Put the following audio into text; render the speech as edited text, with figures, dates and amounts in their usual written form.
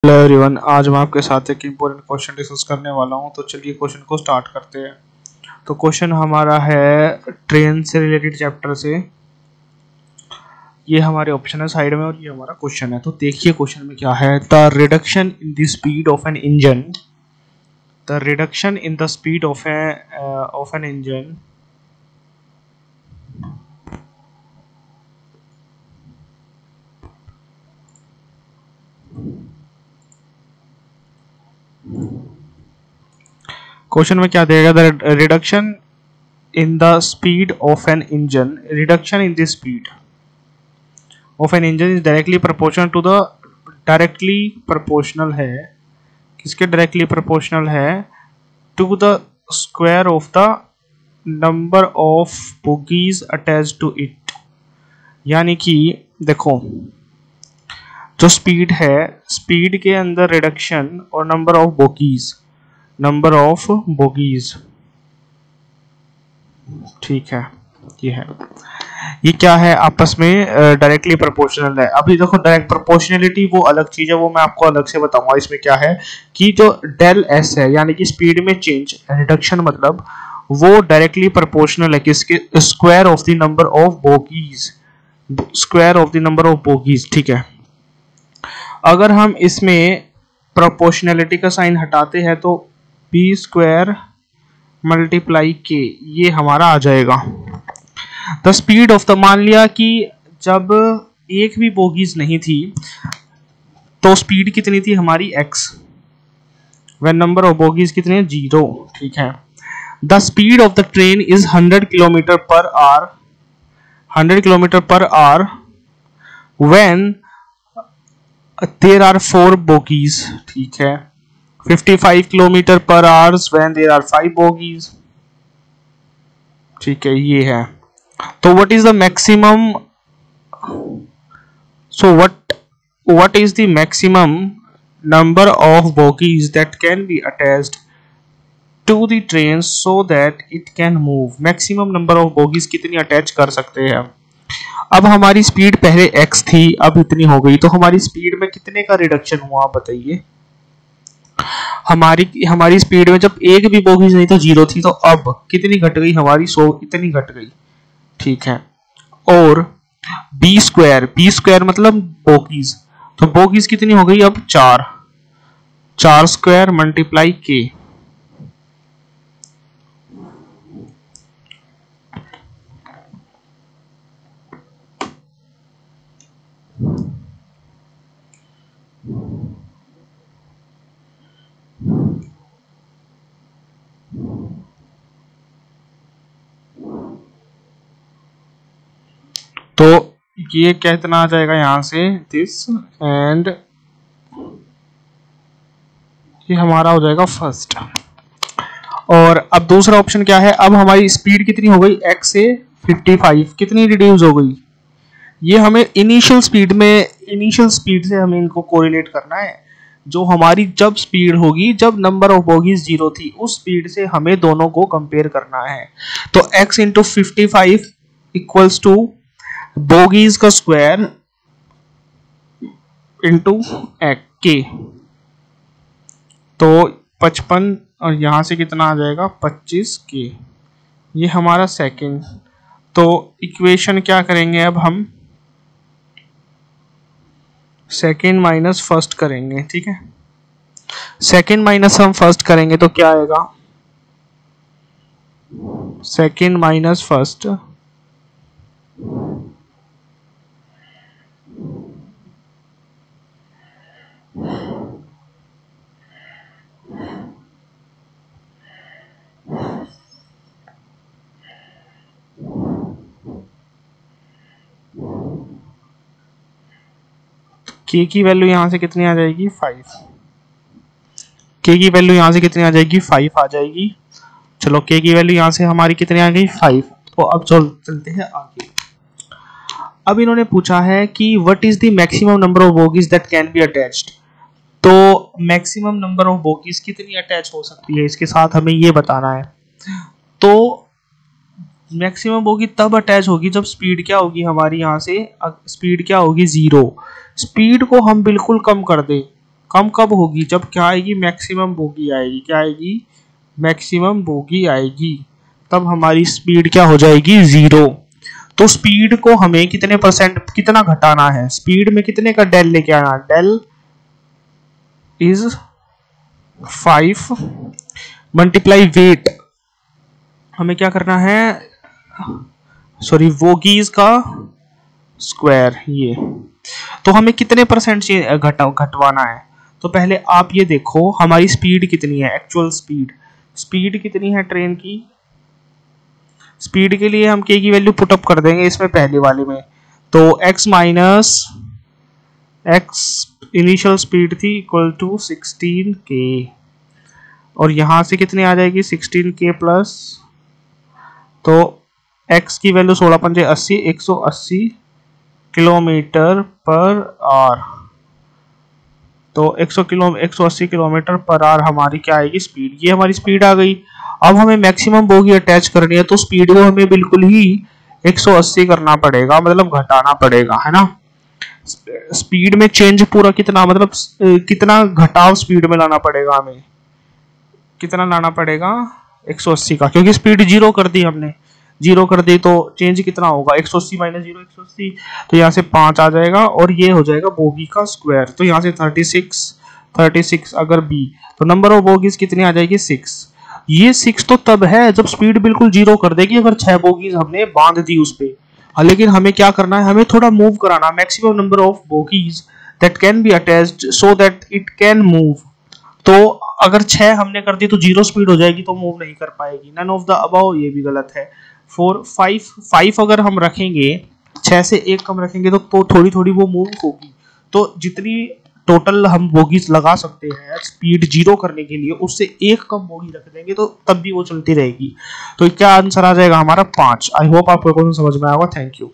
Hello everyone, आज मैं आपके साथ एक इम्पोर्टेंट क्वेश्चन डिस्कस करने वाला हूं। तो चलिए क्वेश्चन को स्टार्ट करते हैं। तो क्वेश्चन हमारा है ट्रेन से रिलेटेड चैप्टर से। ये हमारे ऑप्शन है साइड में और ये हमारा क्वेश्चन है। तो देखिए क्वेश्चन में क्या है। The reduction in the speed of an engine, the reduction in the speed of an engine question में क्या देगा। The reduction in the speed of an engine, reduction in the speed of an engine is directly proportional to the, directly proportional है किसके directly proportional है to the square of the number of bogies attached to it। यानी कि देखो जो speed है, speed के अंदर रिडक्शन और नंबर ऑफ बोगीज, ठीक है। ये क्या है, आपस में डायरेक्टली प्रोपोर्शनल है। अभी देखो डायरेक्ट प्रोपोर्शनलिटी वो अलग चीज है, वो मैं आपको अलग से बताऊंगा। इसमें क्या है कि जो डेल एस है यानी कि स्पीड में चेंज, रिडक्शन मतलब वो डायरेक्टली प्रोपोर्शनल है किसके, square of the number of bogies, square of the number of bogies, ठीक है। अगर हम इसमें प्रोपोर्शनलिटी का साइन हटाते हैं तो बी स्क्वायर मल्टीप्लाई के, ये हमारा आ जाएगा। द स्पीड ऑफ द, मान लिया कि जब एक भी बोगीज नहीं थी तो स्पीड कितनी थी हमारी x, when number of bogies कितने हैं 0, ठीक है। The speed of the train is 100 kilometre per hour, 100 kilometre per hour when there are 4 bogies, ठीक है। 55 kilometre per hours when there are 5 bogies, ठीक है। ये है तो what is the maximum, so what is the maximum number of bogies that can be attached to the train so that it can move. Maximum number of bogies कितनी attach कर सकते हैं। अब हमारी स्पीड पहले x थी, अब इतनी हो गई, तो हमारी स्पीड में कितने का रिडक्शन हुआ बताइए। हमारी स्पीड में जब एक भी बोगीज नहीं तो 0 थी, तो अब कितनी घट गई हमारी, 100, इतनी घट गई, ठीक है। और बी स्क्वायर मतलब बोगीज, तो बोगीज कितनी हो गई अब 4 स्क्वायर मल्टीप्लाई के, तो ये कितना आ जाएगा यहां से, दिस, एंड ये हमारा हो जाएगा फर्स्ट। और अब दूसरा ऑप्शन क्या है, अब हमारी स्पीड कितनी हो गई x से 55 कितनी रिड्यूस हो गई। ये हमें इनिशियल स्पीड से हमें इनको कोरिलेट करना है। जो हमारी जब स्पीड होगी, जब नंबर ऑफ बोगीज 0 थी, उस स्पीड से हमें दोनों को कंपेयर करना है। तो x into 55 equals to bogies का स्क्वायर इंटू के, तो 55 और यहां से कितना आ जाएगा 25 के, ये हमारा सेकंड। तो इक्वेशन क्या करेंगे, अब हम सेकंड माइनस फर्स्ट करेंगे, ठीक है। सेकंड माइनस हम फर्स्ट करेंगे तो क्या आएगा, सेकंड माइनस फर्स्ट, के की वैल्यू यहां से कितनी आ जाएगी 5, के की वैल्यू यहां से कितनी आ जाएगी 5 आ जाएगी। चलो के की वैल्यू यहां से हमारी कितनी आ गई 5। तो अब चलते हैं आगे। अब इन्होंने पूछा है कि what is the maximum number of bogies that can be attached. तो मैक्सिमम नंबर ऑफ बोगीज कितनी अटैच हो सकती है, इसके साथ हमें ये बताना है। तो मैक्सिमम बोगी तब अटैच होगी जब स्पीड क्या होगी हमारी, यहाँ से स्पीड क्या होगी 0। स्पीड को हम बिल्कुल कम कर दें कम कब होगी? जब क्या आएगी? मैक्सिमम बोगी आएगी। क्या आएगी? मैक्सिमम बोगी आएगी। तब हमारी स्पीड क्या हो जाएगी? 0। तो स्पीड को हमें कितने परसेंट कितना घटाना है? स्पीड में कितने का डेल लेके आना? Del is 5 multiply weight. हमें क्या करना है? सॉरी, वोगीज का स्क्वायर। ये तो हमें कितने परसेंट से घटवाना है? तो पहले आप ये देखो हमारी स्पीड कितनी है, एक्चुअल स्पीड। स्पीड कितनी है ट्रेन की? स्पीड के लिए हम के की वैल्यू पुटअप कर देंगे इसमें पहले वाले में। तो x minus x initial speed थी इक्वल टू 16k, और यहां से कितनी आ जाएगी? 16k प्लस, तो x की वैल्यू 16 पंजे 80, 180 किलोमीटर पर आवर। तो 180 किलोमीटर पर आवर हमारी क्या आएगी? स्पीड। ये हमारी स्पीड आ गई। अब हमें मैक्सिमम बोगी अटैच करनी है, तो स्पीड को हमें बिल्कुल ही 180 करना पड़ेगा, मतलब घटाना पड़ेगा, है ना। स्पीड में चेंज पूरा कितना, मतलब कितना घटाव स्पीड में लाना पड़ेगा हमें? कितना लाना पड़ेगा? 180 का, क्योंकि स्पीड 0 कर दी हमने। 0 कर दी तो चेंज कितना होगा? 180 माइनस 0 180, तो यहाँ से 5 आ जाएगा और ये हो जाएगा बोगी का स्क्वायर। तो यहाँ से 36 अगर बी, तो नंबर ऑफ बोगीज कितनी आ जाएगी? 6। ये 6 तो तब है जब स्पीड बिल्कुल 0 कर देगी, अगर 6 बोगीज हमने बांध दी उस पे। लेकिन हमें क्या करना है? हमें थोड़ा मूव कराना, maximum number of bogies that can be attached so that it can move. तो अगर 6 हमने कर दी तो 0 स्पीड हो जाएगी, तो मूव नहीं कर पाएगी। नन ऑफ द अबव, ये भी गलत है। 4 5 अगर हम रखेंगे, 6 से 1 कम रखेंगे तो थोड़ी थोड़ी वो मूव होगी। तो जितनी टोटल हम बोगीज लगा सकते हैं स्पीड 0 करने के लिए, उससे 1 कम बोगी रख देंगे तो तब भी वो चलती रहेगी। तो क्या आंसर आ जाएगा हमारा? 5। आई होप आपको क्वेश्चन समझ में आएगा। Thank you.